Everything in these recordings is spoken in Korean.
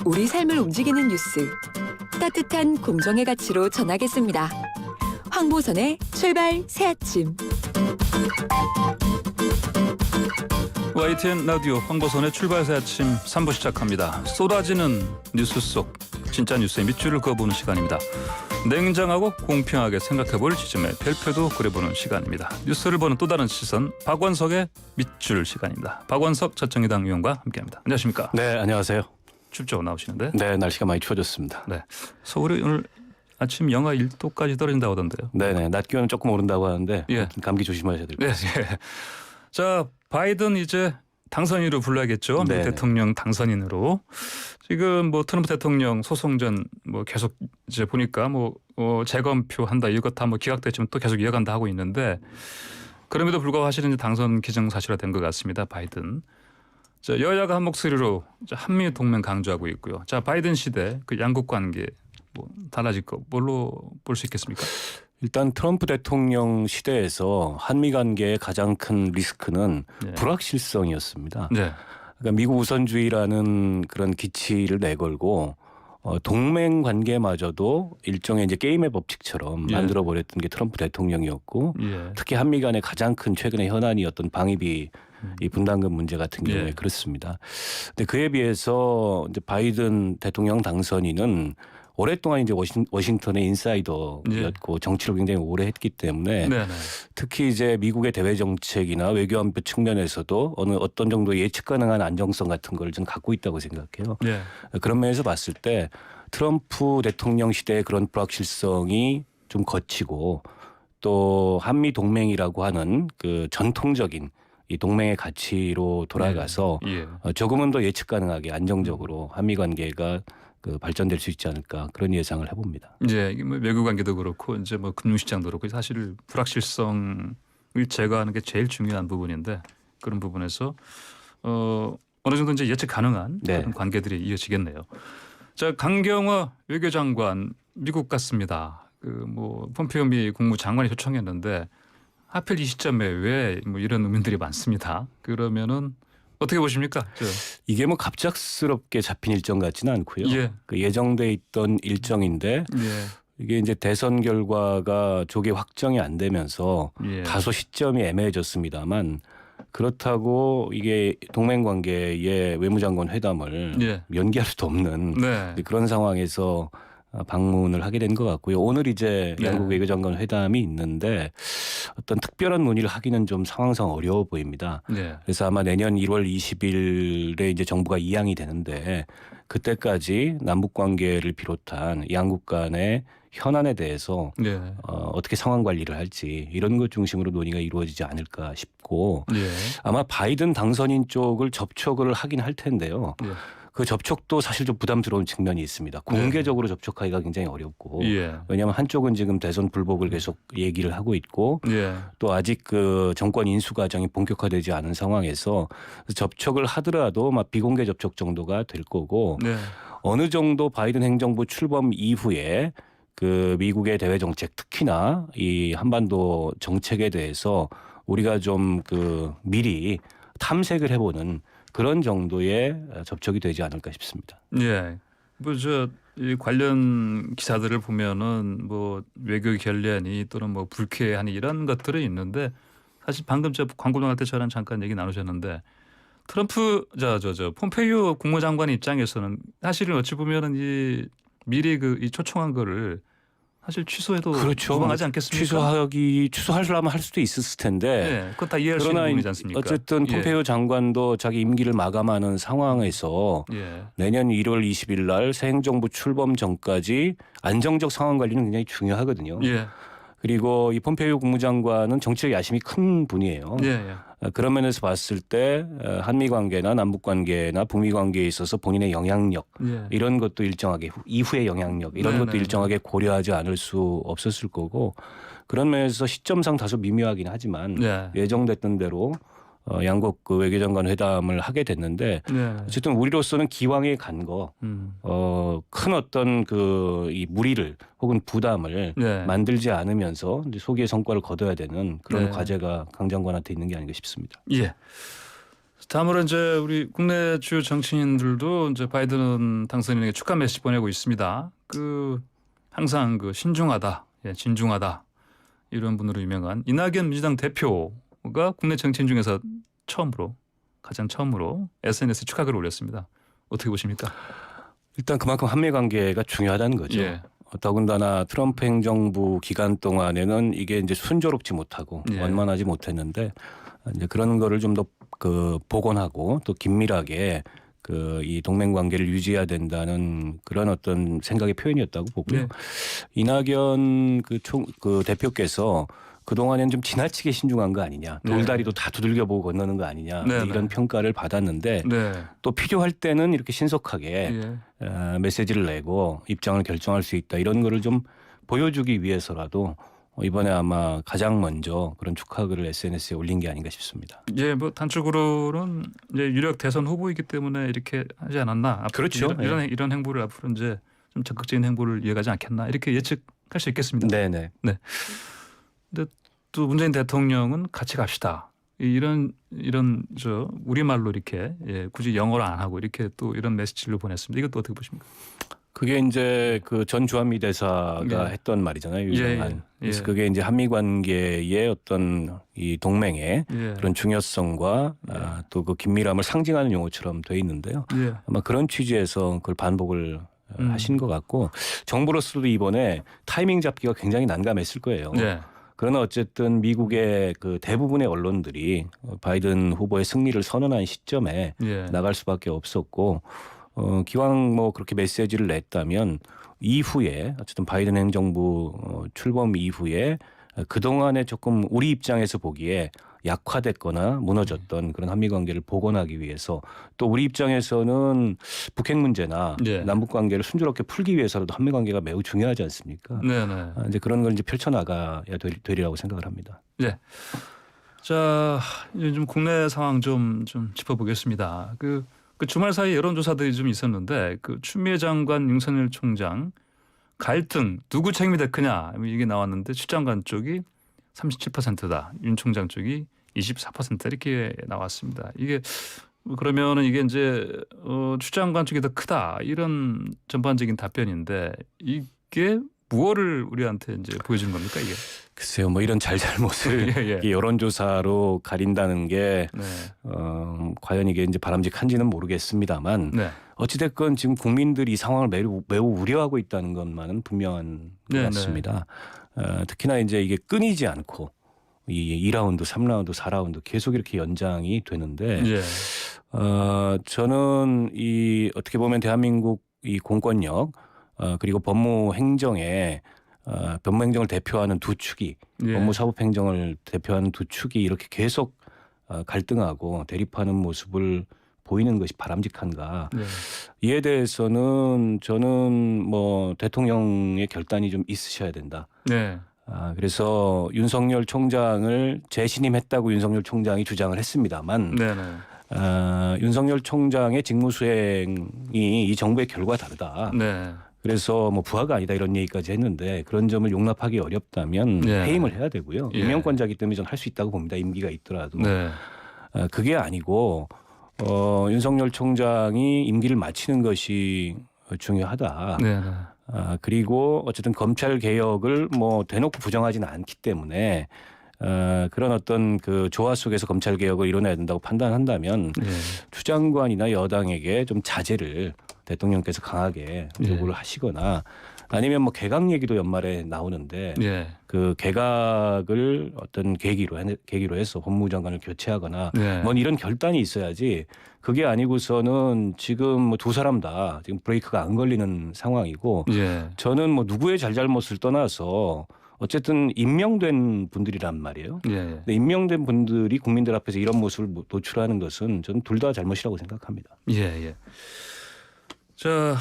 우리 삶을 움직이는 뉴스, 따뜻한 공정의 가치로 전하겠습니다. 황보선의 출발 새아침. YTN 라디오 황보선의 출발 새아침 3부 시작합니다. 쏟아지는 뉴스 속 진짜 뉴스의 밑줄을 그어보는 시간입니다. 냉정하고 공평하게 생각해볼 지점의 별표도 그려보는 시간입니다. 뉴스를 보는 또 다른 시선, 박원석의 밑줄 시간입니다. 박원석 자정의당 의원과 함께합니다. 안녕하십니까? 네, 안녕하세요. 춥죠, 나오시는데? 네, 날씨가 많이 추워졌습니다. 네, 서울이 오늘 아침 영하 1도까지 떨어진다고 하던데요. 네네, 낮 기온은 조금 오른다고 하는데 예. 감기 조심하셔야 될 것 같습니다. 네, 예. 자, 바이든 이제 당선인으로 불러야겠죠. 미국 대통령 당선인으로. 지금 뭐 트럼프 대통령 소송전 뭐 계속 이제 보니까 재검표 한다 이것 다 뭐 기각됐지만 또 계속 이어간다 하고 있는데 그럼에도 불구하고 사실은 이제 당선 기정사실화된 것 같습니다. 바이든. 자, 여야가 한 목소리로 한미 동맹 강조하고 있고요. 자, 바이든 시대 그 양국 관계 뭐 달라질 거 뭘로 볼 수 있겠습니까? 일단 트럼프 대통령 시대에서 한미 관계의 가장 큰 리스크는 네. 불확실성이었습니다. 네. 그러니까 미국 우선주의라는 그런 기치를 내걸고 동맹 관계마저도 일종의 이제 게임의 법칙처럼 만들어 버렸던 게 트럼프 대통령이었고 특히 한미 간의 가장 큰 최근의 현안이었던 방위비 이 분담금 문제 같은 경우에 그렇습니다. 근데 그에 비해서 이제 바이든 대통령 당선인은 오랫동안 이제 워싱턴의 인사이더였고 정치를 굉장히 오래 했기 때문에 특히 이제 미국의 대외 정책이나 외교 안보 측면에서도 어떤 정도 예측 가능한 안정성 같은 걸 좀 갖고 있다고 생각해요. 그런 면에서 봤을 때 트럼프 대통령 시대의 그런 불확실성이 좀 거치고 또 한미 동맹이라고 하는 그 전통적인 이 동맹의 가치로 돌아가서 조금은 더 예측 가능하게 안정적으로 한미 관계가 발전될 수 있지 않을까 그런 예상을 해봅니다. 이제 뭐 외교 관계도 그렇고 이제 뭐 금융시장도 그렇고 사실 불확실성을 제거하는 게 제일 중요한 부분인데 그런 부분에서 어느 정도 이제 예측 가능한 그런 관계들이 이어지겠네요. 자, 강경화 외교장관 미국 갔습니다. 뭐 폼페이오 미 국무장관이 초청했는데 하필 이 시점에 왜 뭐 이런 의문들이 많습니다. 그러면은 어떻게 보십니까? 이게 뭐 갑작스럽게 잡힌 일정 같지는 않고요. 그 예정돼 있던 일정인데 이게 이제 대선 결과가 조기 확정이 안 되면서 다소 시점이 애매해졌습니다만 그렇다고 이게 동맹 관계의 외무장관 회담을 연기할 수도 없는 그런 상황에서 방문을 하게 된 것 같고요. 오늘 이제 양국 외교장관 회담이 있는데 어떤 특별한 논의를 하기는 좀 상황상 어려워 보입니다. 그래서 아마 내년 1월 20일에 이제 정부가 이양이 되는데 그때까지 남북 관계를 비롯한 양국 간의 현안에 대해서 어떻게 상황 관리를 할지 이런 것 중심으로 논의가 이루어지지 않을까 싶고 아마 바이든 당선인 쪽을 접촉을 하긴 할 텐데요. 그 접촉도 사실 좀 부담스러운 측면이 있습니다. 공개적으로 접촉하기가 굉장히 어렵고 왜냐하면 한쪽은 지금 대선 불복을 계속 얘기를 하고 있고 또 아직 그 정권 인수 과정이 본격화되지 않은 상황에서 접촉을 하더라도 막 비공개 접촉 정도가 될 거고 어느 정도 바이든 행정부 출범 이후에 그 미국의 대외 정책 특히나 이 한반도 정책에 대해서 우리가 좀 미리 탐색을 해보는 그런 정도의 접촉이 되지 않을까 싶습니다. 이 관련 기사들을 보면은 뭐 외교 결례니 또는 뭐 불쾌하니 이런 것들은 있는데 사실 방금 광고 나갈 때 저랑 잠깐 얘기 나누셨는데 트럼프 폼페이오 국무장관 입장에서는 사실은 어찌 보면은 이 미리 이 초청한 거를 사실 취소해도 무방하지 않겠습니까? 취소하려면 할 수도 있었을 텐데. 그건 다 이해할 수 있는 부분이지 않습니까? 어쨌든 폼페이오 장관도 자기 임기를 마감하는 상황에서 내년 1월 20일 날 새 행정부 출범 전까지 안정적 상황 관리는 굉장히 중요하거든요. 그리고 이 폼페이오 국무장관은 정치적 야심이 큰 분이에요. 그런 면에서 봤을 때 한미 관계나 남북 관계나 북미 관계에 있어서 본인의 영향력 이런 것도 일정하게 이후의 영향력 이런 것도 일정하게 고려하지 않을 수 없었을 거고 그런 면에서 시점상 다소 미묘하긴 하지만 예정됐던 대로 양국 그 외교장관 회담을 하게 됐는데 어쨌든 우리로서는 기왕에 간 거 큰 어떤 이 무리를 혹은 부담을 만들지 않으면서 이제 소기의 성과를 거둬야 되는 그런 과제가 강 장관한테 있는 게 아닌가 싶습니다. 다음으로 이제 우리 국내 주요 정치인들도 이제 바이든 당선인에게 축하 메시지 보내고 있습니다. 그 항상 그 신중하다, 예, 진중하다 이런 분으로 유명한 이낙연 민주당 대표가 국내 정치인 중에서 가장 처음으로 SNS 축하글을 올렸습니다. 어떻게 보십니까? 일단 그만큼 한미 관계가 중요하다는 거죠. 예. 더군다나 트럼프 행정부 기간 동안에는 이게 이제 순조롭지 못하고 예. 원만하지 못했는데 이제 그런 거를 좀 더 그 복원하고 또 긴밀하게 그 이 동맹 관계를 유지해야 된다는 그런 어떤 생각의 표현이었다고 보고요. 예. 이낙연 그 대표께서 그동안엔 좀 지나치게 신중한 거 아니냐. 돌다리도 다 두들겨보고 건너는 거 아니냐. 이런 평가를 받았는데 또 필요할 때는 이렇게 신속하게 메시지를 내고 입장을 결정할 수 있다. 이런 거를 좀 보여주기 위해서라도 이번에 아마 가장 먼저 그런 축하글을 SNS에 올린 게 아닌가 싶습니다. 예, 뭐 단적으로는 이제 유력 대선 후보이기 때문에 이렇게 하지 않았나. 그렇죠. 이런 행보를 앞으로 이제 좀 적극적인 행보를 이어가지 않겠나 이렇게 예측할 수 있겠습니다. 네네. 네. 근데 또 문재인 대통령은 같이 갑시다. 이런 저 우리말로 이렇게 굳이 영어로 안 하고 이렇게 또 이런 메시지를 보냈습니다. 이것도 어떻게 보십니까? 그게 이제 그 전 주한미 대사가 했던 말이잖아요. 유명한. 그래서 그게 이제 한미 관계의 어떤 이 동맹의 그런 중요성과 또 그 긴밀함을 상징하는 용어처럼 돼 있는데요. 아마 그런 취지에서 그걸 반복을 하신 것 같고 정부로서도 이번에 타이밍 잡기가 굉장히 난감했을 거예요. 그러나 어쨌든 미국의 그 대부분의 언론들이 바이든 후보의 승리를 선언한 시점에 나갈 수밖에 없었고 기왕 뭐 그렇게 메시지를 냈다면 이후에 어쨌든 바이든 행정부 출범 이후에 그동안에 조금 우리 입장에서 보기에 약화됐거나 무너졌던 그런 한미 관계를 복원하기 위해서 또 우리 입장에서는 북핵 문제나 남북 관계를 순조롭게 풀기 위해서라도 한미 관계가 매우 중요하지 않습니까? 이제 그런 걸 이제 펼쳐나가야 되리라고 생각을 합니다. 네. 자, 이제 좀 국내 상황 좀 짚어보겠습니다. 그 주말 사이 여론조사들이 좀 있었는데 그 추미애 장관, 윤석열 총장 갈등 누구 책임이 더 크냐 이게 나왔는데 추 장관 쪽이 37%다. 윤 총장 쪽이 24% 이렇게 나왔습니다. 이게 그러면은 이게 이제 추 장관 쪽이 더 크다 이런 전반적인 답변인데 이게 무엇을 우리한테 이제 보여주는 겁니까 이게? 글쎄요, 뭐 이런 잘잘못을 여론조사로 가린다는 게 과연 이게 이제 바람직한지는 모르겠습니다만 어찌됐건 지금 국민들이 이 상황을 매우 우려하고 있다는 것만은 분명한 것 같습니다. 특히나 이제 이게 끊이지 않고 이 2라운드, 3라운드, 4라운드 계속 이렇게 연장이 되는데 저는 이 어떻게 보면 대한민국 이 공권력 그리고 법무행정에 법무행정을 대표하는 두 축이 법무사법행정을 대표하는 두 축이 이렇게 계속 갈등하고 대립하는 모습을 보이는 것이 바람직한가. 이에 대해서는 저는 뭐 대통령의 결단이 좀 있으셔야 된다. 그래서 윤석열 총장을 재신임했다고 윤석열 총장이 주장을 했습니다만 윤석열 총장의 직무수행이 이 정부의 결과와 다르다. 그래서 뭐 부하가 아니다 이런 얘기까지 했는데 그런 점을 용납하기 어렵다면 해임을 해야 되고요. 임명권자이기 때문에 저는 할 수 있다고 봅니다. 임기가 있더라도. 그게 아니고 윤석열 총장이 임기를 마치는 것이 중요하다. 그리고 어쨌든 검찰 개혁을 뭐 대놓고 부정하지는 않기 때문에 그런 어떤 그 조화 속에서 검찰 개혁을 이뤄내야 된다고 판단한다면 추 장관이나 여당에게 좀 자제를 대통령께서 강하게 요구를 하시거나 아니면 뭐 개각 얘기도 연말에 나오는데 그 개각을 어떤 계기로 해서 법무장관을 교체하거나 뭐 이런 결단이 있어야지 그게 아니고서는 지금 뭐 두 사람 다 지금 브레이크가 안 걸리는 상황이고 저는 뭐 누구의 잘잘못을 떠나서 어쨌든 임명된 분들이란 말이에요. 근데 임명된 분들이 국민들 앞에서 이런 모습을 노출하는 것은 저는 둘 다 잘못이라고 생각합니다. 자,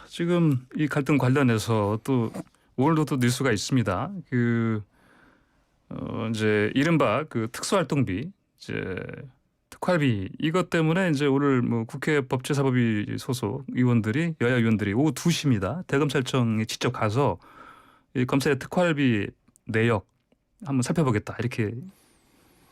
지금 이 갈등 관련해서 또 오늘도 또 뉴스가 있습니다. 그 이제 이른바 그 특수활동비, 이제 특활비 이것 때문에 이제 오늘 뭐 국회 법제사법위 소속 의원들이 여야 의원들이 오후 2시입니다. 대검찰청에 직접 가서 이 검찰의 특활비 내역 한번 살펴보겠다 이렇게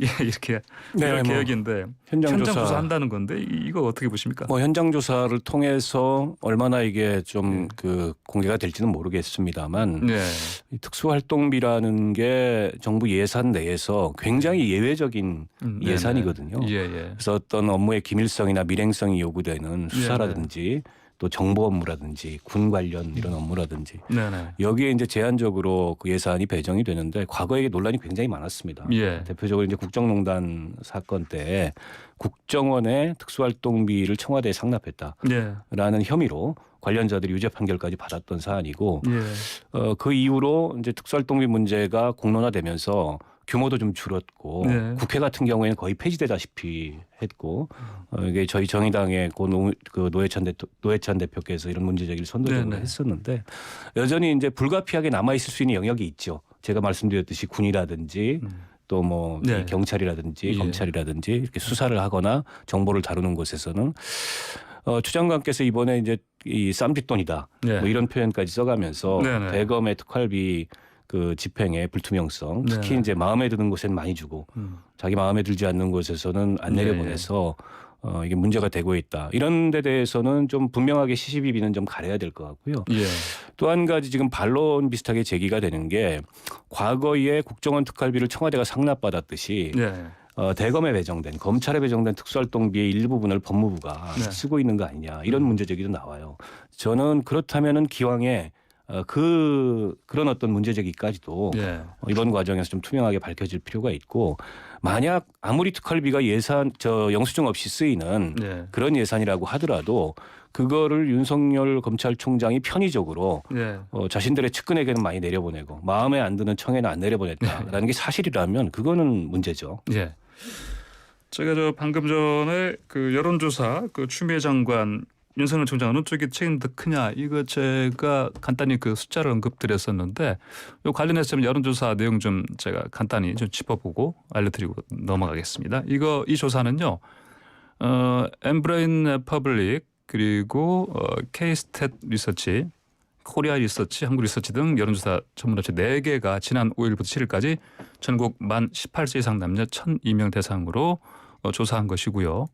예, 이렇게 네, 이런 개혁인데 현장 조사 한다는 건데 이거 어떻게 보십니까? 뭐 현장 조사를 통해서 얼마나 이게 좀 예. 그 공개가 될지는 모르겠습니다만 네. 이 특수활동비라는 게 정부 예산 내에서 굉장히 예외적인 예산이거든요. 예, 예. 그래서 어떤 업무의 기밀성이나 밀행성이 요구되는 수사라든지 또 정보 업무라든지 군 관련 이런 업무라든지 네네. 여기에 이제 제한적으로 그 예산이 배정이 되는데 과거에 논란이 굉장히 많았습니다. 예. 대표적으로 이제 국정농단 사건 때 국정원의 특수활동비를 청와대에 상납했다라는 예. 혐의로 관련자들이 유죄 판결까지 받았던 사안이고 예. 그 이후로 이제 특수활동비 문제가 공론화되면서 규모도 좀 줄었고 네. 국회 같은 경우에는 거의 폐지되다시피 했고 이게 저희 정의당의 그 노회찬 대표께서 이런 문제 제기를 선도적으로 네네. 했었는데 여전히 이제 불가피하게 남아 있을 수 있는 영역이 있죠. 제가 말씀드렸듯이 군이라든지 또 뭐 네. 경찰이라든지 예. 검찰이라든지 이렇게 수사를 하거나 정보를 다루는 곳에서는 추 장관께서 이번에 이제 이 쌈짓돈이다 네. 뭐 이런 표현까지 써가면서 네네. 대검의 특활비 그 집행의 불투명성 특히 네. 이제 마음에 드는 곳에는 많이 주고 자기 마음에 들지 않는 곳에서는 안 네. 내려보내서 이게 문제가 되고 있다. 이런 데 대해서는 좀 분명하게 시시비비는 좀 가려야 될 것 같고요. 예. 또 한 가지 지금 반론 비슷하게 제기가 되는 게 과거에 국정원 특활비를 청와대가 상납받았듯이 네. 대검에 배정된 검찰에 배정된 특수활동비의 일부분을 법무부가 네. 쓰고 있는 거 아니냐 이런 문제 제기도 나와요. 저는 그렇다면은 기왕에 그런 어떤 문제 제기까지도 예. 이번 과정에서 좀 투명하게 밝혀질 필요가 있고 만약 아무리 특활비가 영수증 없이 쓰이는 네. 그런 예산이라고 하더라도 그거를 윤석열 검찰총장이 편의적으로 예. 자신들의 측근에게는 많이 내려보내고 마음에 안 드는 청에는 안 내려보냈다라는 게 사실이라면 그거는 문제죠. 예. 제가 방금 전에 그 여론조사 그 추미애 장관 윤석열 총장 어느 쪽이 책임이 더 크냐 이거 제가 간단히 그 숫자를 언급드렸었는데 이 관련해서 좀 여론조사 내용 좀 제가 간단히 좀 짚어보고 알려드리고 넘어가겠습니다. 이 조사는요. 엠브레인 퍼블릭 그리고 K스탯 리서치, 코리아 리서치, 한국 리서치 등 여론조사 전문업체 4개가 지난 5일부터 7일까지 전국 만 18세 이상 남녀 1,002명 대상으로 조사한 것이고요.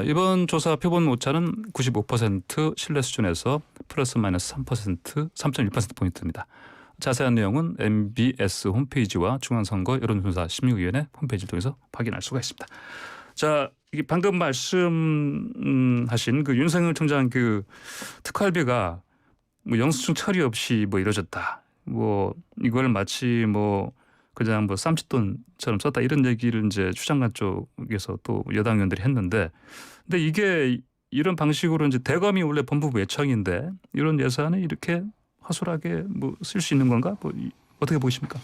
이번 조사 표본 오차는 95% 신뢰 수준에서 플러스 마이너스 3.1%포인트입니다. 자세한 내용은 MBS 홈페이지와 중앙선거 여론조사 심의위원회 홈페이지를 통해서 확인할 수가 있습니다. 자, 이게 방금 말씀하신 그 윤석열 총장 그 특활비가 뭐 영수증 처리 없이 뭐 이루어졌다. 뭐 이걸 마치 뭐 그냥 뭐 쌈짓돈처럼 썼다 이런 얘기를 이제 추 장관 쪽에서 또 여당 의원들이 했는데, 근데 이게 이런 방식으로 이제 대검이 원래 법무부 예청인데 이런 예산을 이렇게 허술하게 뭐 쓸 수 있는 건가? 뭐 어떻게 보십니까?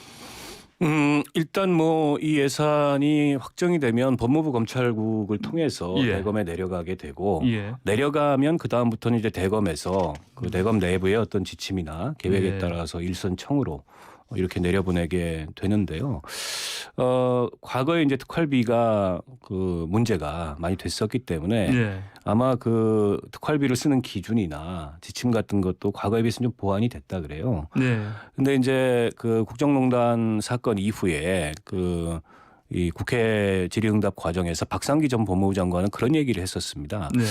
일단 뭐 이 예산이 확정이 되면 법무부 검찰국을 통해서 예. 대검에 내려가게 되고 예. 내려가면 그 다음부터는 이제 대검에서 그 대검 내부의 어떤 지침이나 계획에 예. 따라서 일선청으로 이렇게 내려보내게 되는데요. 과거에 이제 특활비가 그 문제가 많이 됐었기 때문에 예. 아마 그 특활비를 쓰는 기준이나 지침 같은 것도 과거에 비해서 좀 보완이 됐다 그래요. 네. 근데 이제 그 국정농단 사건 이후에 이 국회 질의응답 과정에서 박상기 전 법무부 장관은 그런 얘기를 했었습니다. 네.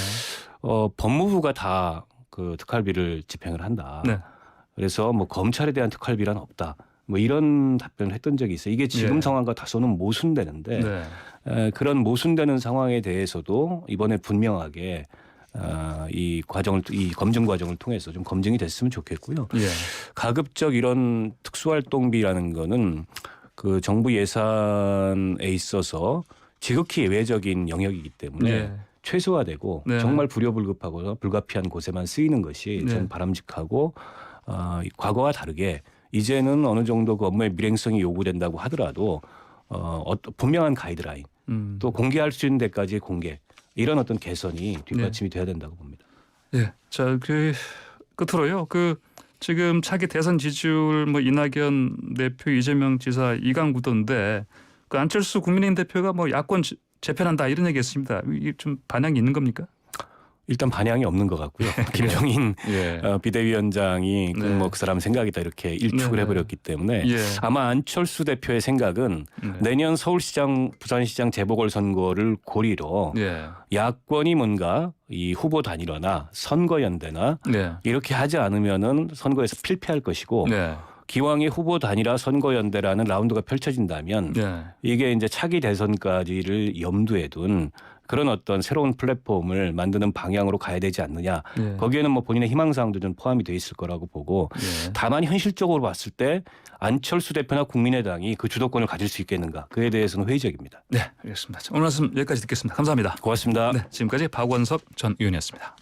법무부가 다 그 특활비를 집행을 한다. 네. 그래서 뭐 검찰에 대한 특활비란 없다. 뭐 이런 답변을 했던 적이 있어요. 이게 지금 네. 상황과 다소는 모순되는데 네. 그런 모순되는 상황에 대해서도 이번에 분명하게 이 검증 과정을 통해서 좀 검증이 됐으면 좋겠고요. 예. 가급적 이런 특수활동비라는 거는 그 정부 예산에 있어서 지극히 예외적인 영역이기 때문에 예. 최소화되고 네. 정말 불효불급하고 불가피한 곳에만 쓰이는 것이 네. 좀 바람직하고 과거와 다르게 이제는 어느 정도 그 업무의 밀행성이 요구된다고 하더라도 분명한 가이드라인 또 공개할 수 있는 데까지의 공개 이런 어떤 개선이 뒷받침이 돼야 된다고 봅니다. 예. 자, 그 끝으로요. 그 지금 차기 대선 지지율 뭐 이낙연 대표, 이재명 지사 2강 구도인데 그 안철수 국민의힘 대표가 뭐 야권 재편한다 이런 얘기했습니다. 이게 좀 반향이 있는 겁니까? 일단 반향이 없는 것 같고요. 김종인 비대위원장이 뭐 그 사람 생각이다 이렇게 일축을 해버렸기 때문에 아마 안철수 대표의 생각은 내년 서울시장, 부산시장 재보궐선거를 고리로 야권이 뭔가 이 후보 단일화나 선거연대나 이렇게 하지 않으면은 선거에서 필패할 것이고 기왕에 후보 단일화 선거연대라는 라운드가 펼쳐진다면 이게 이제 차기 대선까지를 염두에 둔 그런 어떤 새로운 플랫폼을 만드는 방향으로 가야 되지 않느냐. 거기에는 뭐 본인의 희망사항도 좀 포함이 돼 있을 거라고 보고 다만 현실적으로 봤을 때 안철수 대표나 국민의당이 그 주도권을 가질 수 있겠는가. 그에 대해서는 회의적입니다. 네, 알겠습니다. 오늘 말씀 여기까지 듣겠습니다. 감사합니다. 고맙습니다. 네, 지금까지 박원석 전 의원이었습니다.